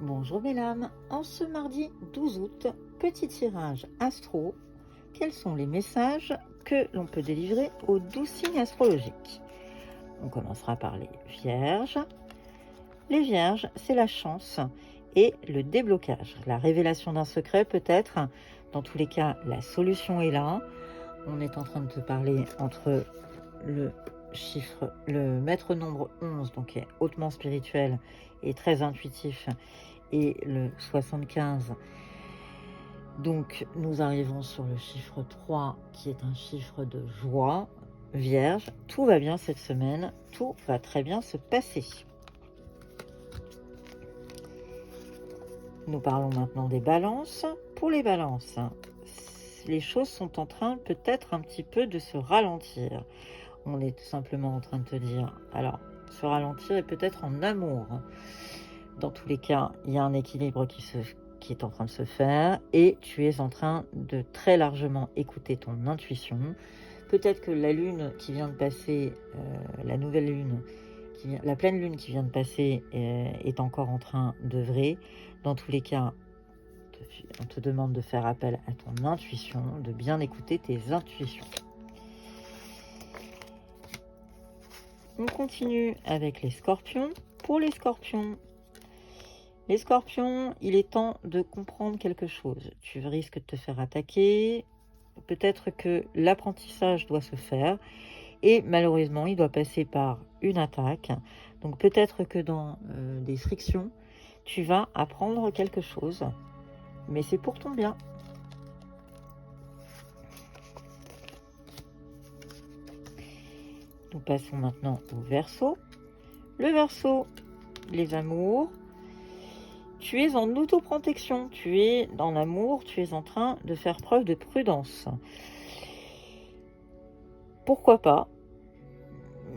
Bonjour Bélam, en ce mardi 12 août, petit tirage astro. Quels sont les messages que l'on peut délivrer aux 12 signes astrologiques? On commencera par les vierges. Les vierges, c'est la chance et le déblocage. La révélation d'un secret peut-être. Dans tous les cas, la solution est là. On est en train de te parler entre le chiffre, le maître nombre 11, donc qui est hautement spirituel et très intuitif, et le 75. Donc nous arrivons sur le chiffre 3 qui est un chiffre de joie. Vierge, tout va bien cette semaine, tout va très bien se passer. Nous parlons maintenant des balances. Pour les balances, les choses sont en train peut-être un petit peu de se ralentir. On est tout simplement en train de te dire, alors, se ralentir est peut-être en amour. Dans tous les cas, il y a un équilibre qui est en train de se faire et tu es en train de très largement écouter ton intuition. Peut-être que la lune qui vient de passer, la nouvelle lune, la pleine lune qui vient de passer est encore en train d'œuvrer. Dans tous les cas, on te demande de faire appel à ton intuition, de bien écouter tes intuitions. On continue avec les scorpions. Pour les scorpions, il est temps de comprendre quelque chose. Tu risques de te faire attaquer. Peut-être que l'apprentissage doit se faire. Et malheureusement, il doit passer par une attaque. Donc peut-être que dans des frictions, tu vas apprendre quelque chose. Mais c'est pour ton bien. Nous passons maintenant au Verseau. Le Verseau, les amours. Tu es en autoprotection, tu es dans l'amour, tu es en train de faire preuve de prudence. Pourquoi pas?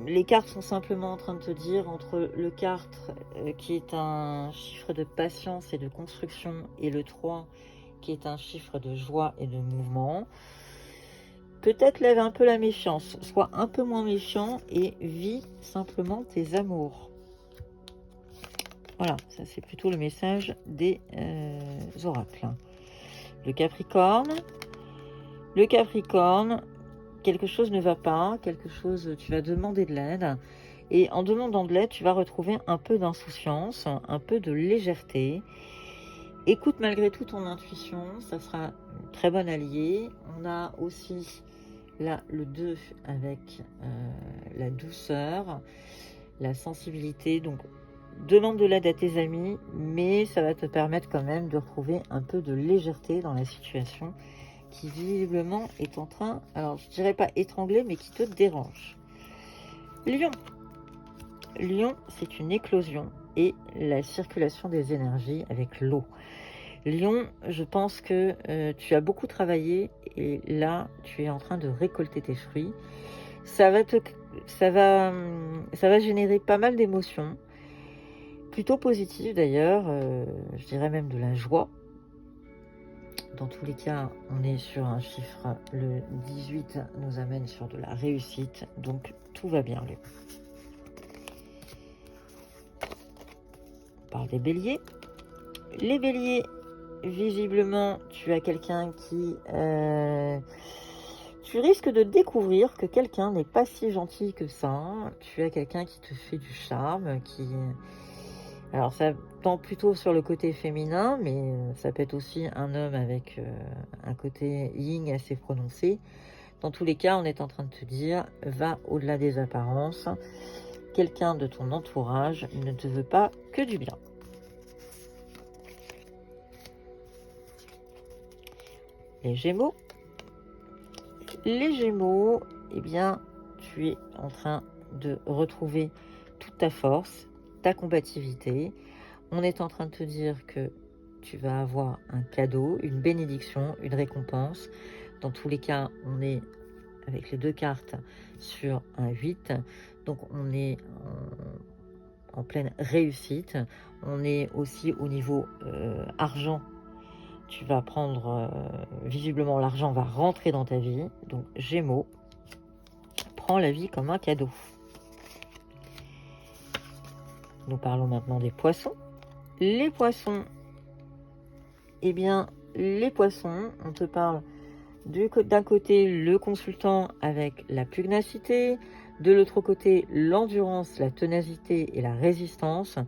Les cartes sont simplement en train de te dire, entre le 4 qui est un chiffre de patience et de construction et le 3 qui est un chiffre de joie et de mouvement, peut-être lève un peu la méfiance, sois un peu moins méfiant et vis simplement tes amours. Voilà, ça c'est plutôt le message des oracles. Le Capricorne, quelque chose ne va pas, tu vas demander de l'aide. Et en demandant de l'aide, tu vas retrouver un peu d'insouciance, un peu de légèreté. Écoute malgré tout ton intuition, ça sera une très bonne alliée. On a aussi là le 2 avec la douceur, la sensibilité. Donc demande de l'aide à tes amis, mais ça va te permettre quand même de retrouver un peu de légèreté dans la situation qui visiblement est en train, alors je dirais pas étrangler, mais qui te dérange. Lion, c'est une éclosion et la circulation des énergies avec l'eau. Lion, je pense que tu as beaucoup travaillé et là, tu es en train de récolter tes fruits. Ça va générer pas mal d'émotions, plutôt positives d'ailleurs, je dirais même de la joie. Dans tous les cas, on est sur un chiffre, le 18 nous amène sur de la réussite, donc tout va bien. On parle des béliers. Les béliers, visiblement, tu as quelqu'un qui... tu risques de découvrir que quelqu'un n'est pas si gentil que ça. Tu as quelqu'un qui te fait du charme, qui... Alors ça tend plutôt sur le côté féminin, mais ça peut être aussi un homme avec un côté yin assez prononcé. Dans tous les cas, on est en train de te dire, va au-delà des apparences. Quelqu'un de ton entourage ne te veut pas que du bien. Les Gémeaux. Les Gémeaux, eh bien, tu es en train de retrouver toute ta force, ta combativité. On est en train de te dire que tu vas avoir un cadeau, une bénédiction, une récompense. Dans tous les cas, on est avec les deux cartes sur un 8. Donc, on est en pleine réussite. On est aussi au niveau argent. Tu vas prendre, visiblement, l'argent va rentrer dans ta vie. Donc, Gémeaux, prends la vie comme un cadeau. Nous parlons maintenant des poissons. Les poissons, eh bien, les poissons, on te parle d'un côté le consultant avec la pugnacité, de l'autre côté l'endurance, la ténacité et la résistance.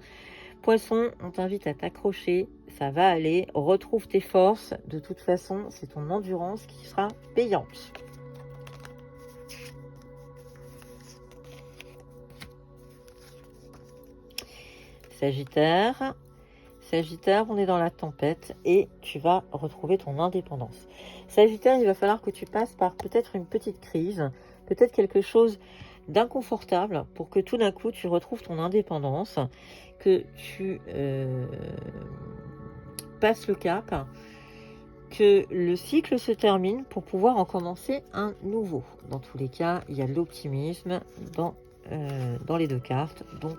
Poisson, on t'invite à t'accrocher, ça va aller, retrouve tes forces, de toute façon c'est ton endurance qui sera payante. Sagittaire, Sagittaire, on est dans la tempête et tu vas retrouver ton indépendance. Sagittaire, il va falloir que tu passes par peut-être une petite crise, peut-être quelque chose d'inconfortable pour que tout d'un coup tu retrouves ton indépendance, que tu passes le cap, que le cycle se termine pour pouvoir en commencer un nouveau. Dans tous les cas, il y a de l'optimisme dans les deux cartes, donc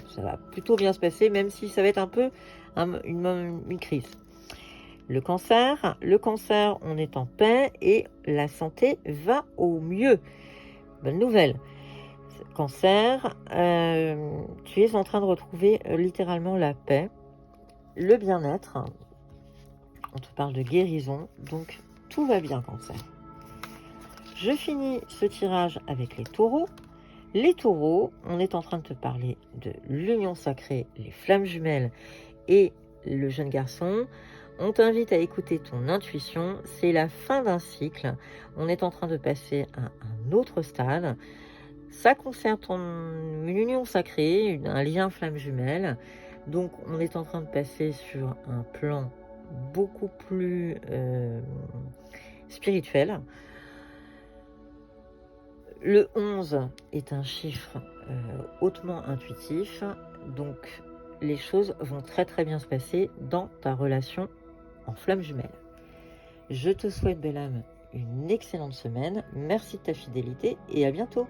ça va plutôt bien se passer, même si ça va être un peu une crise. Le cancer, on est en paix et la santé va au mieux. Bonne nouvelle. Cancer, tu es en train de retrouver littéralement la paix, le bien-être. On te parle de guérison, donc tout va bien, Cancer. Je finis ce tirage avec les taureaux. Les taureaux, on est en train de te parler de l'union sacrée, les flammes jumelles et le jeune garçon. On t'invite à écouter ton intuition. C'est la fin d'un cycle. On est en train de passer à un autre stade. Ça concerne une union sacrée, un lien flamme jumelle. Donc, on est en train de passer sur un plan beaucoup plus spirituel. Le 11 est un chiffre hautement intuitif, donc les choses vont très très bien se passer dans ta relation en flamme jumelle. Je te souhaite, belle âme, une excellente semaine. Merci de ta fidélité et à bientôt.